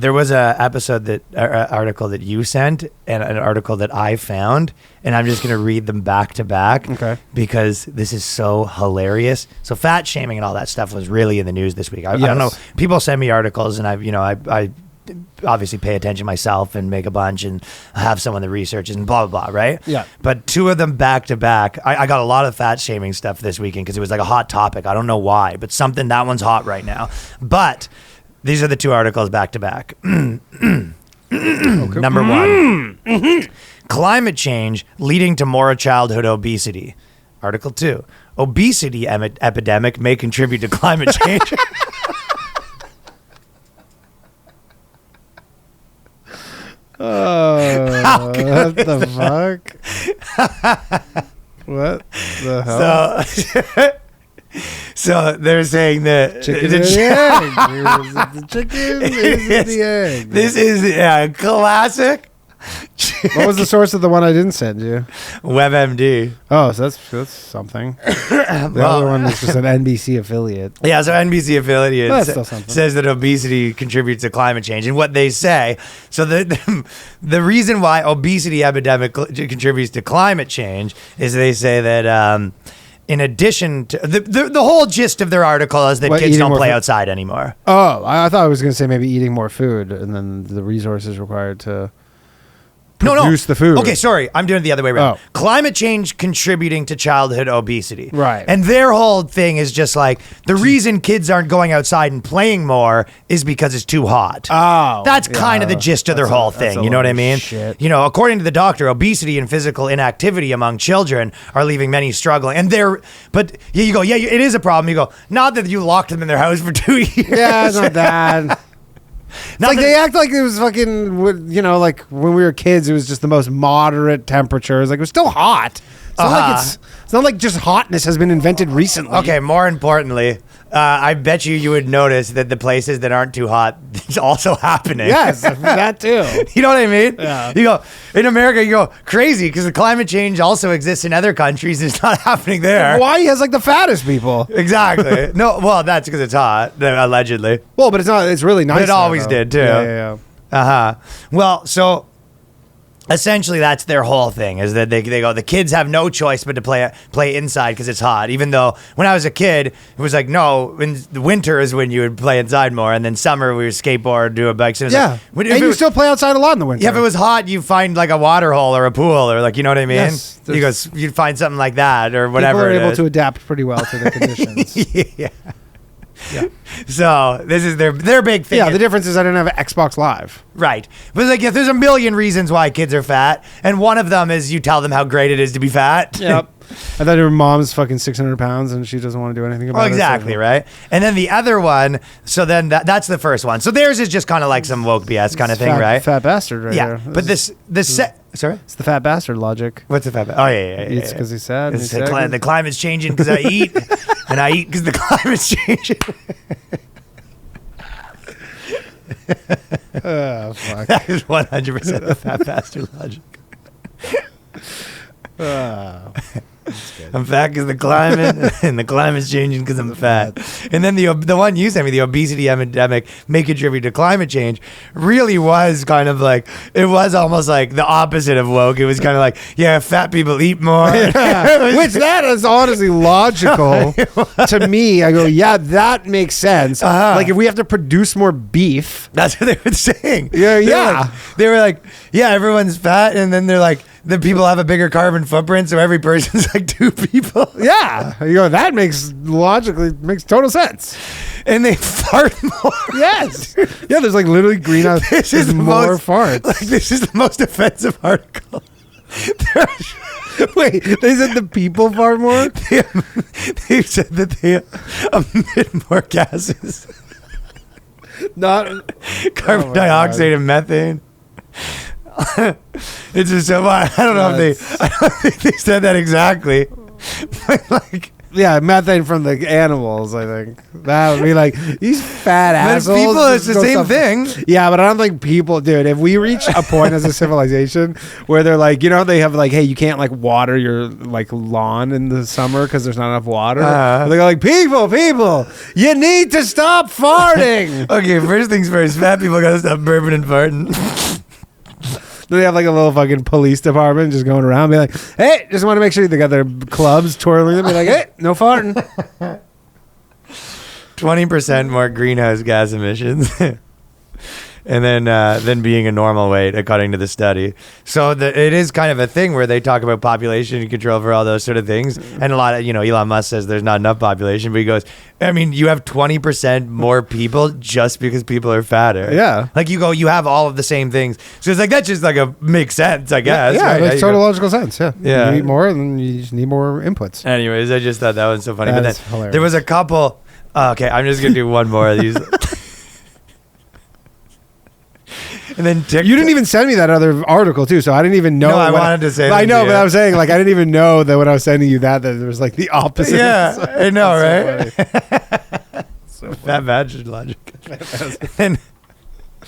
there was a episode article that you sent and an article that I found, and I'm just going to read them back to back. Okay. Because this is so hilarious. So fat shaming and all that stuff was really in the news this week. I don't know. People send me articles, and I obviously pay attention myself and make a bunch and have someone that researches and blah, blah, blah, right? Yeah. But two of them back to back, I got a lot of fat shaming stuff this weekend because it was like a hot topic. I don't know why, but that one's hot right now. But these are the two articles back to back. Number one, climate change leading to more childhood obesity. Article 2, obesity epidemic may contribute to climate change. Oh, what the fuck? What the hell? So they're saying that chicken and the egg. Is it the chicken? Is it the egg? This is classic. What was the source of the one I didn't send you? WebMD. Oh, so that's something. The other one is just an NBC affiliate. Yeah, so NBC affiliate Still something. says that obesity contributes to climate change. And what they say, so the reason why obesity epidemic contributes to climate change is they say that in addition to the whole gist of their article is that kids don't play outside anymore. Oh, I thought I was going to say maybe eating more food and then the resources required to produce the food. Okay, sorry. I'm doing it the other way around. Oh. Climate change contributing to childhood obesity. Right. And their whole thing is just like, the reason kids aren't going outside and playing more is because it's too hot. Oh. That's kind of the gist of their whole thing. You know what I mean? Shit. According to the doctor, obesity and physical inactivity among children are leaving many struggling. And but you go, yeah, it is a problem. You go, not that you locked them in their house for 2 years. Yeah, it's not that. It's like they act like it was fucking, like when we were kids, it was just the most moderate temperatures. Like it was still hot. It's not like just hotness has been invented recently. Okay, more importantly, I bet you would notice that the places that aren't too hot, it's also happening. Yes, that too. You know what I mean? Yeah. You go, in America, you go crazy because the climate change also exists in other countries. It's not happening there. Hawaii has like the fattest people. Exactly. No, well, that's because it's hot, allegedly. Well, but it's not. It's really nice. But it always did too. Yeah. Uh-huh. Well, so essentially that's their whole thing is that they go, the kids have no choice but to play inside because it's hot. Even though when I was a kid, it was like, no, in the winter is when you would play inside more. And then summer we would skateboard, do a bike. So yeah. Like, and you still play outside a lot in the winter. Yeah, if it was hot, you find like a water hole or a pool or like, you know what I mean? Yes, You'd find something like that or whatever. People are able to adapt pretty well to the conditions. Yeah. So this is their big thing. Yeah, the difference is I didn't have an Xbox Live. Right. But like, there's a million reasons why kids are fat, and one of them is you tell them how great it is to be fat. Yep. I thought her mom's fucking 600 pounds and she doesn't want to do anything about it. Exactly, right? And then the other one, so then that's the first one. So theirs is just kind of like some woke BS kind of thing, right? Fat bastard right yeah. there. But sorry? It's the fat bastard logic. What's the fat bastard? Oh, yeah. Eats because he's sad. The climate's changing because I eat, and I eat because the climate's changing. Oh, fuck. That is 100% the fat bastard logic. I'm fat because the climate, and the climate's changing because I'm fat. And then the one you sent me, the obesity epidemic may contribute to climate change, really was kind of like, it was almost like the opposite of woke. It was kind of like, yeah, fat people eat more. Yeah. Which that is honestly logical to me. I go, yeah, that makes sense. Like if we have to produce more beef. That's what they were saying. Yeah. They were like, yeah, everyone's fat. And then they're like, the people have a bigger carbon footprint, so every person's like 2 people. Yeah. You go, that makes total sense. And they fart more. Yes. Yeah, there's like literally greenhouse. There's more farts. Like, this is the most offensive article. Wait, they said the people fart more? They said that they emit more gases. Not carbon dioxide and methane. It's just so I don't know if they I don't think they said that exactly. But like methane from the animals. I think that would be like these fat But assholes. people, it's the same thing. Yeah, but I don't think people, dude. If we reach a point as a civilization where they're like, they have like, hey, you can't like water your like lawn in the summer because there's not enough water. They go like, people, you need to stop farting. Okay, first things first. Fat people gotta stop burping and farting. They have like a little fucking police department just going around, be like, hey, just want to make sure they got their clubs twirling them, be like, hey, no farting. 20% more greenhouse gas emissions. And then being a normal weight, according to the study. So it is kind of a thing where they talk about population control for all those sort of things. And a lot of, Elon Musk says there's not enough population, but he goes, I mean, you have 20% more people just because people are fatter. Yeah. Like you have all of the same things. So it's like, that just like makes sense, I guess. Yeah, right? makes total logical sense. Yeah. Yeah. You eat more, and then you just need more inputs. Anyways, I just thought that was so funny. That But is then hilarious. there was a couple. Okay, I'm just going to do one more of these. And then TikTok. You didn't even send me that other article too, so I didn't even know. No, I wanted to say that I know, to you. but I'm saying like I didn't even know that when I was sending you that there was like the opposite. Yeah, I know, right? So Fat badger logic. And